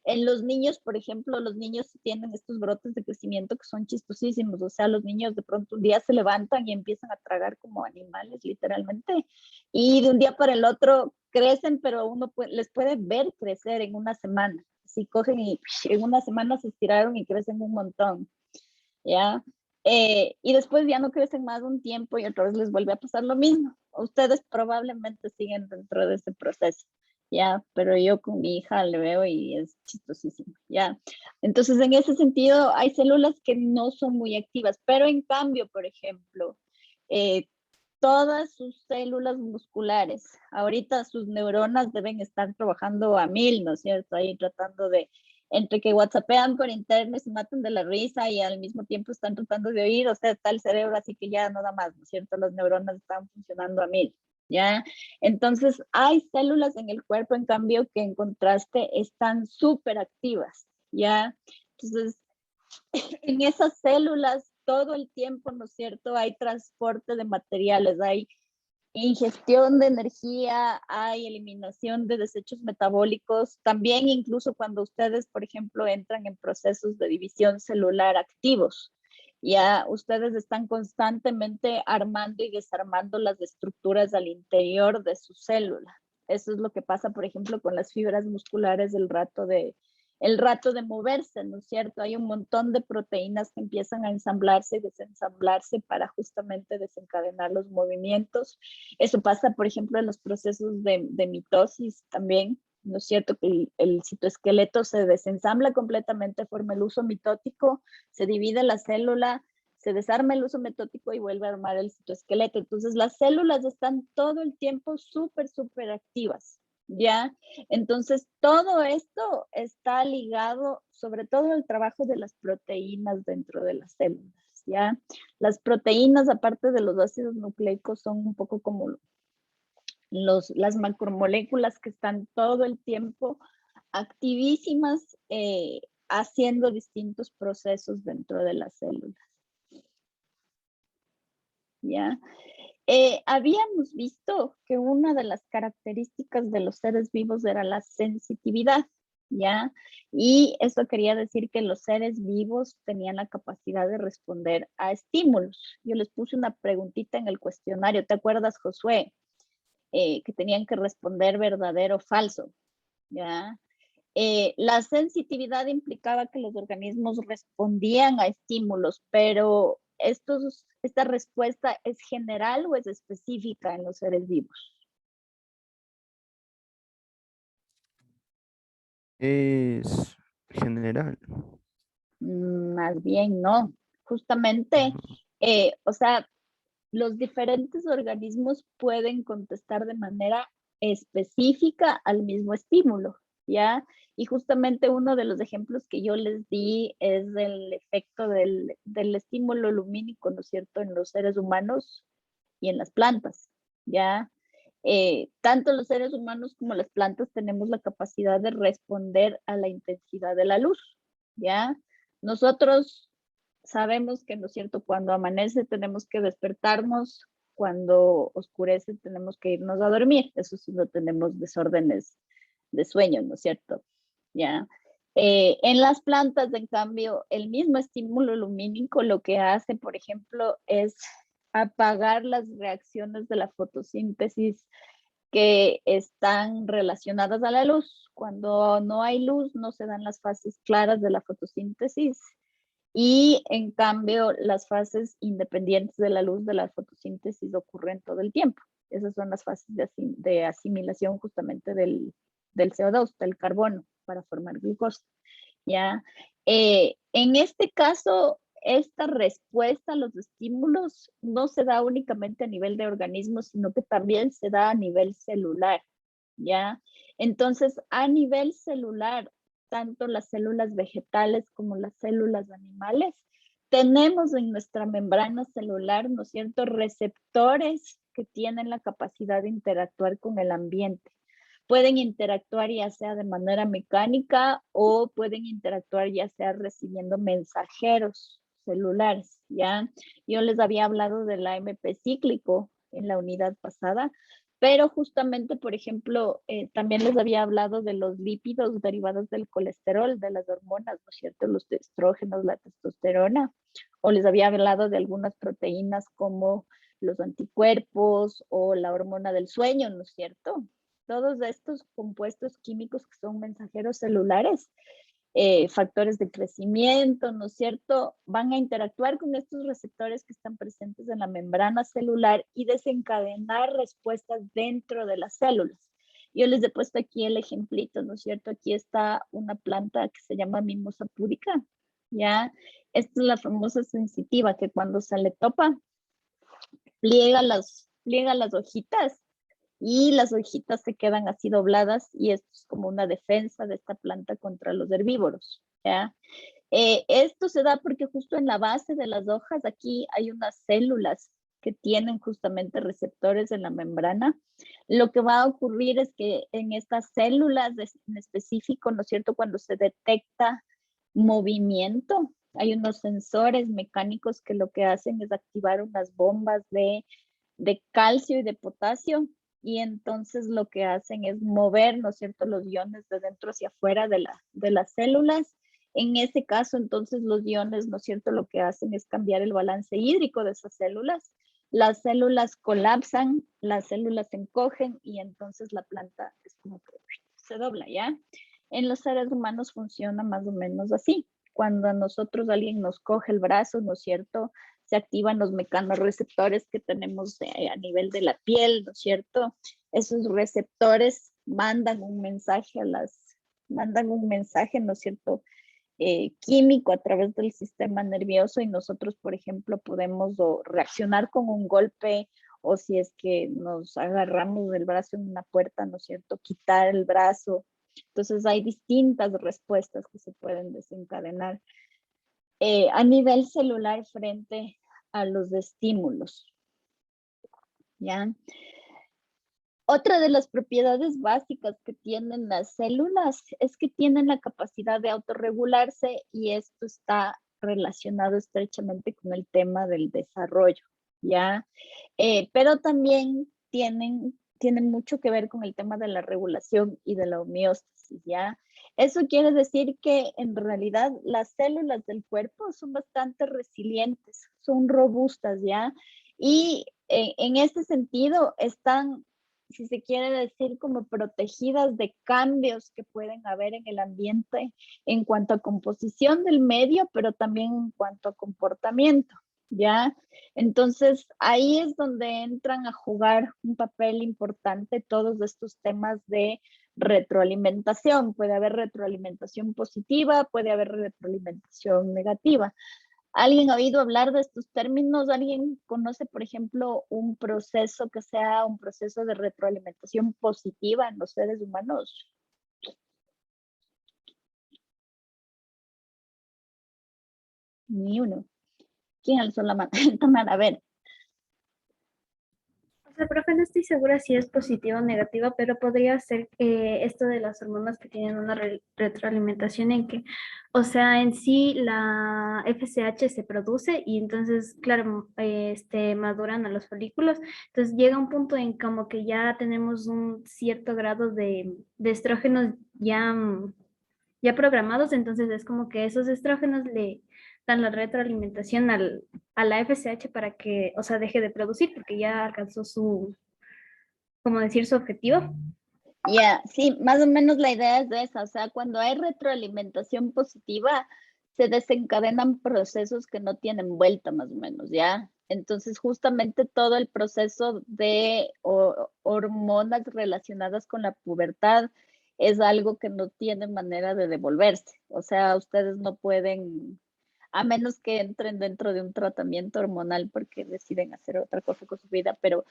En los niños, por ejemplo, los niños tienen estos brotes de crecimiento que son chistosísimos. O sea, los niños de pronto un día se levantan y empiezan a tragar como animales, literalmente. Y de un día para el otro crecen, pero uno les puede ver crecer en una semana. Si cogen y en una semana se estiraron y crecen un montón, ¿ya? Y después ya no crecen más un tiempo y otra vez les vuelve a pasar lo mismo. Ustedes probablemente siguen dentro de ese proceso, ¿ya? Pero yo con mi hija le veo y es chistosísimo, ¿ya? Entonces, en ese sentido, hay células que no son muy activas, pero en cambio, por ejemplo, todas sus células musculares, ahorita sus neuronas deben estar trabajando a 1000, ¿no es cierto? Ahí tratando de, entre que whatsappean por internet, se matan de la risa y al mismo tiempo están tratando de oír, o sea, está el cerebro así que ya no da más, ¿no es cierto? Las neuronas están funcionando a 1000, ¿ya? Entonces, hay células en el cuerpo, en cambio, que en contraste están súper activas, ¿ya? Entonces, en esas células todo el tiempo, ¿no es cierto? Hay transporte de materiales, hay ingestión de energía, hay eliminación de desechos metabólicos, también incluso cuando ustedes, por ejemplo, entran en procesos de división celular activos, ya ustedes están constantemente armando y desarmando las estructuras al interior de su célula. Eso es lo que pasa, por ejemplo, con las fibras musculares del el rato de moverse, ¿no es cierto? Hay un montón de proteínas que empiezan a ensamblarse y desensamblarse para justamente desencadenar los movimientos. Eso pasa, por ejemplo, en los procesos de mitosis también, ¿no es cierto? Que el citoesqueleto se desensambla completamente, forma el uso mitótico, se divide la célula, se desarma el uso mitótico y vuelve a armar el citoesqueleto. Entonces, las células están todo el tiempo súper activas, ¿ya? Entonces, todo esto está ligado sobre todo al trabajo de las proteínas dentro de las células, ¿ya? Las proteínas, aparte de los ácidos nucleicos, son un poco como las macromoléculas que están todo el tiempo activísimas haciendo distintos procesos dentro de las células, ¿ya? Habíamos visto que una de las características de los seres vivos era la sensitividad, ¿ya? Y eso quería decir que los seres vivos tenían la capacidad de responder a estímulos. Yo les puse una preguntita en el cuestionario, ¿te acuerdas, Josué? Que tenían que responder verdadero o falso, ¿ya? La sensitividad implicaba que los organismos respondían a estímulos, pero ¿esta respuesta es general o es específica en los seres vivos? Es general. Más bien no. Justamente, o sea, los diferentes organismos pueden contestar de manera específica al mismo estímulo, ¿ya? Y justamente uno de los ejemplos que yo les di es el efecto del estímulo lumínico, ¿no es cierto?, en los seres humanos y en las plantas, ¿ya? Tanto los seres humanos como las plantas tenemos la capacidad de responder a la intensidad de la luz, ¿ya? Nosotros sabemos que, ¿no es cierto?, cuando amanece tenemos que despertarnos, cuando oscurece tenemos que irnos a dormir. Eso sí, no tenemos desórdenes de sueño, ¿no es cierto? ¿Ya? En las plantas, en cambio, el mismo estímulo lumínico lo que hace, por ejemplo, es apagar las reacciones de la fotosíntesis que están relacionadas a la luz. Cuando no hay luz, no se dan las fases claras de la fotosíntesis y en cambio las fases independientes de la luz de la fotosíntesis ocurren todo el tiempo. Esas son las fases de asimilación justamente del CO2, del carbono, para formar glucosa. ¿Ya? En este caso, esta respuesta a los estímulos no se da únicamente a nivel de organismo, sino que también se da a nivel celular, ¿ya? Entonces, a nivel celular, tanto las células vegetales como las células animales, tenemos en nuestra membrana celular, ¿no es cierto?, receptores que tienen la capacidad de interactuar con el ambiente. Pueden interactuar ya sea de manera mecánica o pueden interactuar ya sea recibiendo mensajeros celulares, ¿ya? Yo les había hablado del AMP cíclico en la unidad pasada, pero justamente, por ejemplo, también les había hablado de los lípidos derivados del colesterol, de las hormonas, ¿no es cierto? Los estrógenos, la testosterona, o les había hablado de algunas proteínas como los anticuerpos o la hormona del sueño, ¿no es cierto? Todos estos compuestos químicos que son mensajeros celulares, factores de crecimiento, ¿no es cierto?, van a interactuar con estos receptores que están presentes en la membrana celular y desencadenar respuestas dentro de las células. Yo les he puesto aquí el ejemplito, ¿no es cierto? Aquí está una planta que se llama mimosa púdica, ¿ya? Esta es la famosa sensitiva que cuando se le topa, pliega las hojitas y las hojitas se quedan así dobladas y esto es como una defensa de esta planta contra los herbívoros, ¿ya? Esto se da porque justo en la base de las hojas aquí hay unas células que tienen justamente receptores en la membrana. Lo que va a ocurrir es que en estas células en específico, ¿no es cierto?, cuando se detecta movimiento, hay unos sensores mecánicos que lo que hacen es activar unas bombas de calcio y de potasio, y entonces lo que hacen es mover, ¿no es cierto?, los iones de dentro hacia afuera de las células. En ese caso, entonces, los iones, ¿no es cierto?, lo que hacen es cambiar el balance hídrico de esas células. Las células colapsan, las células se encogen y entonces la planta es como que se dobla, ¿ya? En los seres humanos funciona más o menos así. Cuando a nosotros alguien nos coge el brazo, ¿no es cierto?, se activan los mecanorreceptores que tenemos a nivel de la piel, ¿no es cierto? Esos receptores mandan un mensaje ¿no es cierto?, químico a través del sistema nervioso y nosotros, por ejemplo, podemos reaccionar con un golpe o si es que nos agarramos del brazo en una puerta, ¿no es cierto?, quitar el brazo. Entonces hay distintas respuestas que se pueden desencadenar a nivel celular frente a los estímulos, ¿ya? Otra de las propiedades básicas que tienen las células es que tienen la capacidad de autorregularse y esto está relacionado estrechamente con el tema del desarrollo, ¿ya? Pero también tienen mucho que ver con el tema de la regulación y de la homeostasis, ¿ya? Eso quiere decir que en realidad las células del cuerpo son bastante resilientes, son robustas, ¿ya? Y en este sentido están, si se quiere decir, como protegidas de cambios que pueden haber en el ambiente en cuanto a composición del medio, pero también en cuanto a comportamiento, ¿ya? Entonces, ahí es donde entran a jugar un papel importante todos estos temas de retroalimentación. Puede haber retroalimentación positiva, puede haber retroalimentación negativa. ¿Alguien ha oído hablar de estos términos? ¿Alguien conoce, por ejemplo, un proceso que sea un proceso de retroalimentación positiva en los seres humanos? Ni uno. ¿Quién alzó la mano? A ver. O sea, profe, no estoy segura si es positiva o negativa, pero podría ser esto de las hormonas que tienen una retroalimentación en que, o sea, en sí la FSH se produce y entonces, claro, maduran a los folículos. Entonces llega un punto en como que ya tenemos un cierto grado de estrógenos ya, ya programados, entonces es como que esos estrógenos le dan la retroalimentación a la FSH para que, o sea, deje de producir porque ya alcanzó como decir su objetivo. Ya, sí, más o menos la idea es de esa, o sea, cuando hay retroalimentación positiva, se desencadenan procesos que no tienen vuelta, más o menos, ¿ya? Entonces, justamente todo el proceso de hormonas relacionadas con la pubertad es algo que no tiene manera de devolverse, o sea, ustedes no pueden, a menos que entren dentro de un tratamiento hormonal porque deciden hacer otra cosa con su vida, pero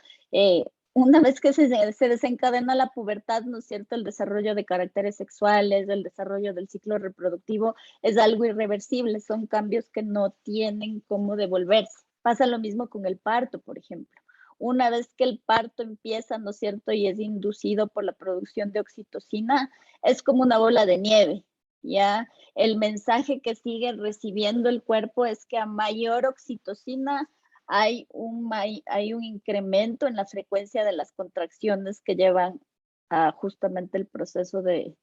una vez que se desencadena la pubertad, ¿no es cierto? El desarrollo de caracteres sexuales, el desarrollo del ciclo reproductivo es algo irreversible, son cambios que no tienen cómo devolverse. Pasa lo mismo con el parto, por ejemplo. Una vez que el parto empieza, ¿no es cierto? Y es inducido por la producción de oxitocina, es como una bola de nieve, ¿ya? El mensaje que sigue recibiendo el cuerpo es que a mayor oxitocina hay un incremento en la frecuencia de las contracciones que llevan a justamente el proceso de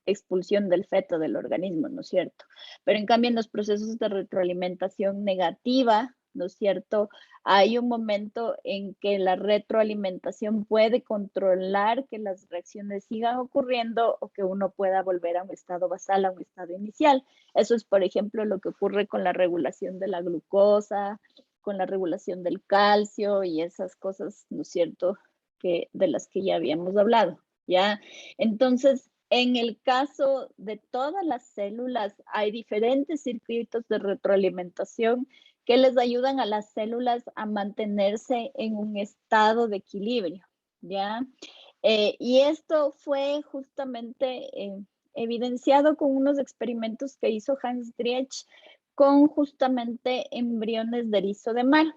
expulsión del feto del organismo, ¿no es cierto? Pero en cambio en los procesos de retroalimentación negativa, ¿no es cierto? Hay un momento en que la retroalimentación puede controlar que las reacciones sigan ocurriendo o que uno pueda volver a un estado basal, a un estado inicial. Eso es, por ejemplo, lo que ocurre con la regulación de la glucosa, con la regulación del calcio y esas cosas, ¿no es cierto?, que, de las que ya habíamos hablado, ¿ya? Entonces, en el caso de todas las células, hay diferentes circuitos de retroalimentación que les ayudan a las células a mantenerse en un estado de equilibrio, ¿ya? Y esto fue justamente evidenciado con unos experimentos que hizo Hans Driech con justamente embriones de erizo de mar,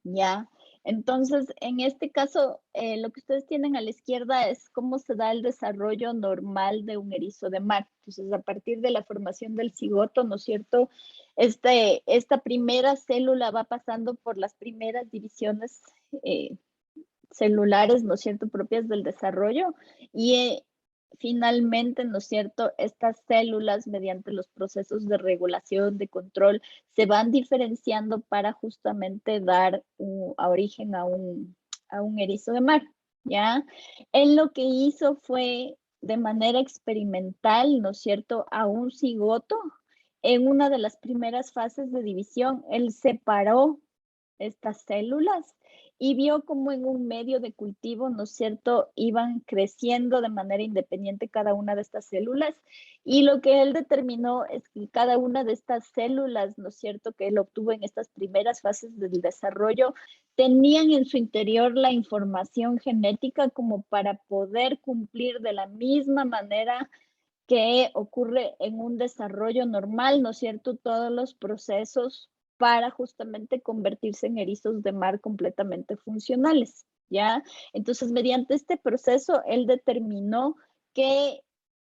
¿ya? Entonces, en este caso, lo que ustedes tienen a la izquierda es cómo se da el desarrollo normal de un erizo de mar. Entonces, a partir de la formación del cigoto, ¿no es cierto? Esta primera célula va pasando por las primeras divisiones celulares, ¿no es cierto?, propias del desarrollo y finalmente, ¿no es cierto?, estas células mediante los procesos de regulación, de control, se van diferenciando para justamente dar a origen a un erizo de mar, ¿ya? Él lo que hizo fue de manera experimental, ¿no es cierto?, a un cigoto en una de las primeras fases de división, él separó estas células y vio cómo en un medio de cultivo, ¿no es cierto?, iban creciendo de manera independiente cada una de estas células y lo que él determinó es que cada una de estas células, ¿no es cierto?, que él obtuvo en estas primeras fases del desarrollo, tenían en su interior la información genética como para poder cumplir de la misma manera que ocurre en un desarrollo normal, ¿no es cierto?, todos los procesos para justamente convertirse en erizos de mar completamente funcionales, ¿ya? Entonces, mediante este proceso, él determinó que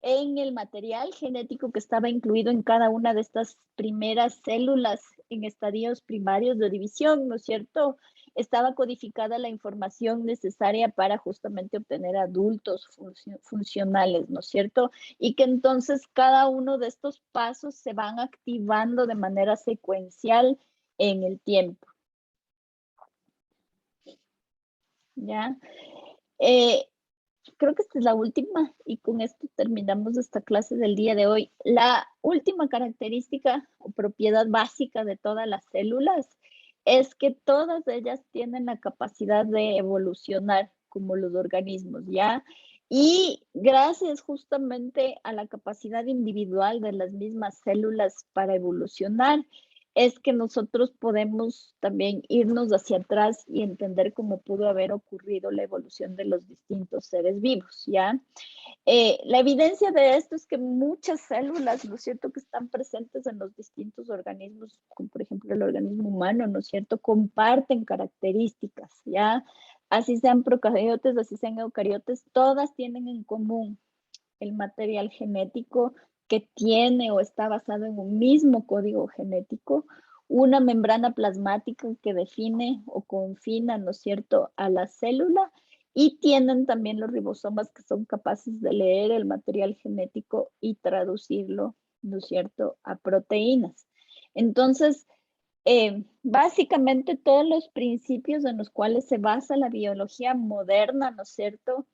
en el material genético que estaba incluido en cada una de estas primeras células en estadios primarios de división, ¿no es cierto?, estaba codificada la información necesaria para justamente obtener adultos funcionales, ¿no es cierto? Y que entonces cada uno de estos pasos se van activando de manera secuencial en el tiempo, ¿ya? Creo que esta es la última y con esto terminamos esta clase del día de hoy. La última característica o propiedad básica de todas las células es que todas ellas tienen la capacidad de evolucionar como los organismos, ¿ya? Y gracias justamente a la capacidad individual de las mismas células para evolucionar, es que nosotros podemos también irnos hacia atrás y entender cómo pudo haber ocurrido la evolución de los distintos seres vivos, ¿ya? La evidencia de esto es que muchas células, ¿no es cierto?, que están presentes en los distintos organismos, como por ejemplo el organismo humano, ¿no es cierto?, comparten características, ¿ya? Así sean procariotes, así sean eucariotes, todas tienen en común el material genético que tiene o está basado en un mismo código genético, una membrana plasmática que define o confina, ¿no es cierto?, a la célula y tienen también los ribosomas que son capaces de leer el material genético y traducirlo, ¿no es cierto?, a proteínas. Entonces, Básicamente todos los principios en los cuales se basa la biología moderna, ¿no es cierto?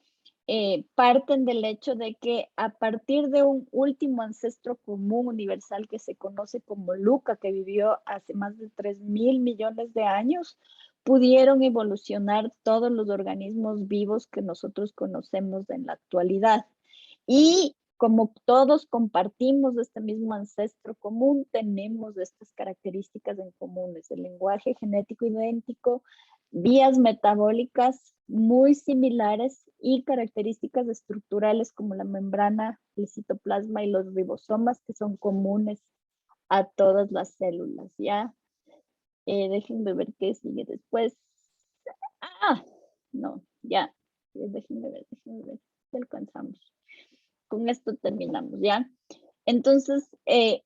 Parten del hecho de que a partir de un último ancestro común universal que se conoce como Luca, que vivió hace más de 3.000 millones de años, pudieron evolucionar todos los organismos vivos que nosotros conocemos en la actualidad. Y como todos compartimos este mismo ancestro común, tenemos estas características en comunes, el lenguaje genético idéntico, vías metabólicas muy similares y características estructurales como la membrana, el citoplasma y los ribosomas que son comunes a todas las células, ¿ya? Déjenme ver qué sigue después. No, ya. Déjenme ver, ¿qué alcanzamos? Con esto terminamos, ¿ya? Entonces,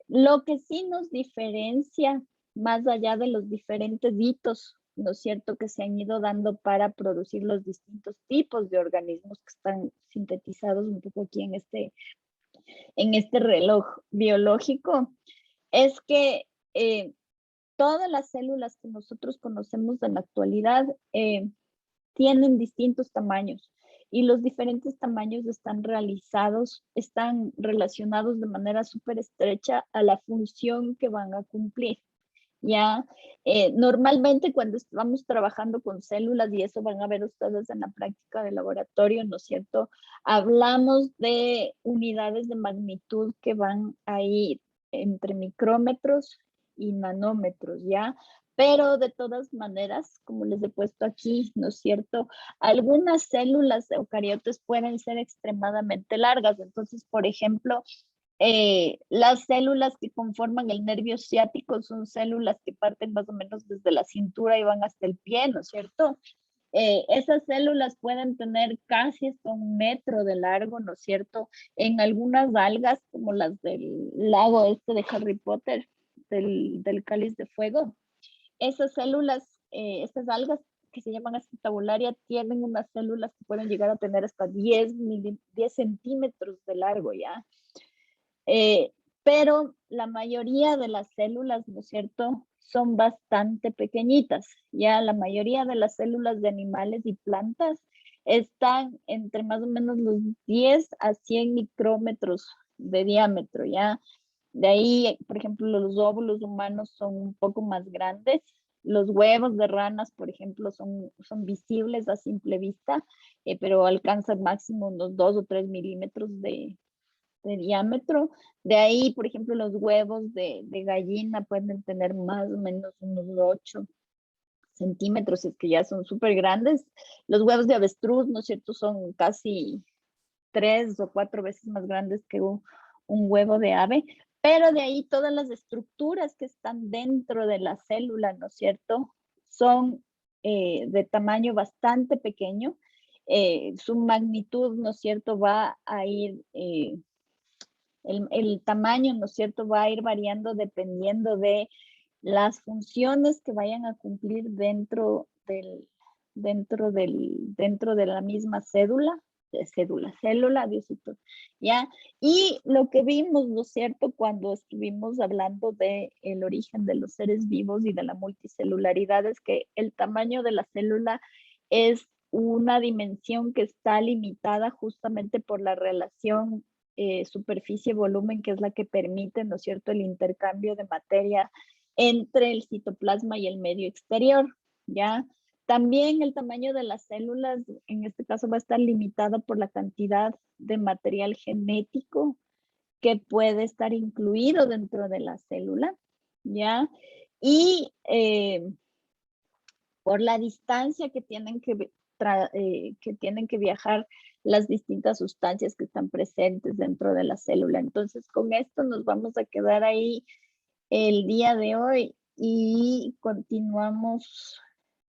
lo que sí nos diferencia, más allá de los diferentes hitos, ¿no es cierto?, que se han ido dando para producir los distintos tipos de organismos que están sintetizados un poco aquí en este reloj biológico, es que todas las células que nosotros conocemos en la actualidad tienen distintos tamaños. Y los diferentes tamaños están relacionados de manera súper estrecha a la función que van a cumplir. Ya, normalmente cuando estamos trabajando con células, y eso van a ver ustedes en la práctica de laboratorio, ¿no es cierto? Hablamos de unidades de magnitud que van a ir entre micrómetros y nanómetros, ¿ya? Pero de todas maneras, como les he puesto aquí, ¿no es cierto? Algunas células eucariotes pueden ser extremadamente largas. Entonces, por ejemplo, las células que conforman el nervio ciático son células que parten más o menos desde la cintura y van hasta el pie, ¿no es cierto? Esas células pueden tener casi hasta 1 metro de largo, ¿no es cierto? En algunas algas, como las del lago este de Harry Potter, del cáliz de fuego, esas células, estas algas que se llaman acetabularia, tienen unas células que pueden llegar a tener hasta 10 centímetros de largo, ¿ya? Pero la mayoría de las células, ¿no es cierto?, son bastante pequeñitas. Ya la mayoría de las células de animales y plantas están entre más o menos los 10 a 100 micrómetros de diámetro, ¿ya? De ahí, por ejemplo, los óvulos humanos son un poco más grandes. Los huevos de ranas, por ejemplo, son visibles a simple vista, pero alcanzan máximo unos 2 o 3 milímetros de diámetro. De ahí, por ejemplo, los huevos de gallina pueden tener más o menos unos 8 centímetros, es que ya son súper grandes. Los huevos de avestruz, ¿no es cierto?, son casi 3 o 4 veces más grandes que un huevo de ave. Pero de ahí todas las estructuras que están dentro de la célula, ¿no es cierto?, son de tamaño bastante pequeño. Su magnitud, ¿no es cierto?, va a ir... el tamaño, ¿no es cierto?, va a ir variando dependiendo de las funciones que vayan a cumplir dentro de la misma célula, Diosito, ¿ya? Y lo que vimos, ¿no es cierto?, cuando estuvimos hablando del origen de los seres vivos y de la multicelularidad, es que el tamaño de la célula es una dimensión que está limitada justamente por la relación superficie-volumen, que es la que permite, ¿no es cierto?, el intercambio de materia entre el citoplasma y el medio exterior, ¿ya? También el tamaño de las células, en este caso, va a estar limitado por la cantidad de material genético que puede estar incluido dentro de la célula, ¿ya? Y por la distancia que tienen que viajar las distintas sustancias que están presentes dentro de la célula. Entonces, con esto nos vamos a quedar ahí el día de hoy y continuamos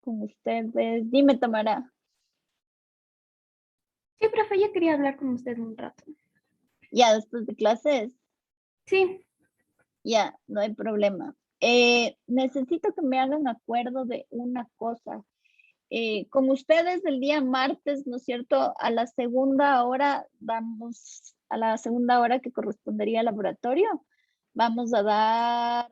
con ustedes. Dime, Tamara. Sí, profe, yo quería hablar con usted un rato. Ya después de clases. Sí, Ya, no hay problema. Necesito que me hagan acuerdo de una cosa. Con ustedes el día martes, ¿no es cierto? A la segunda hora que correspondería al laboratorio, vamos a dar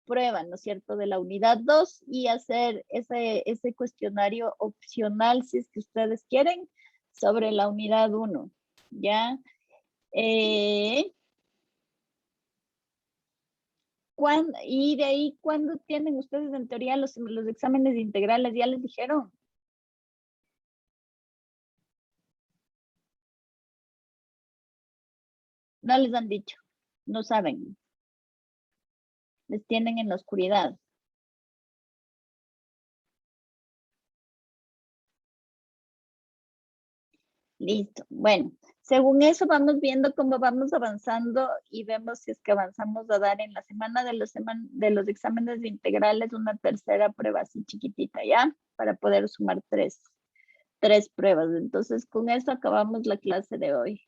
prueba, ¿no es cierto?, de la unidad 2 y hacer ese cuestionario opcional, si es que ustedes quieren, sobre la unidad 1, ¿ya? Y de ahí, ¿cuándo tienen ustedes en teoría los exámenes integrales? ¿Ya les dijeron? No les han dicho, no saben. Les tienen en la oscuridad. Listo. Bueno, según eso vamos viendo cómo vamos avanzando y vemos si es que avanzamos a dar en la semana de los exámenes integrales una tercera prueba así chiquitita, ¿ya? Para poder sumar tres pruebas. Entonces, con eso acabamos la clase de hoy.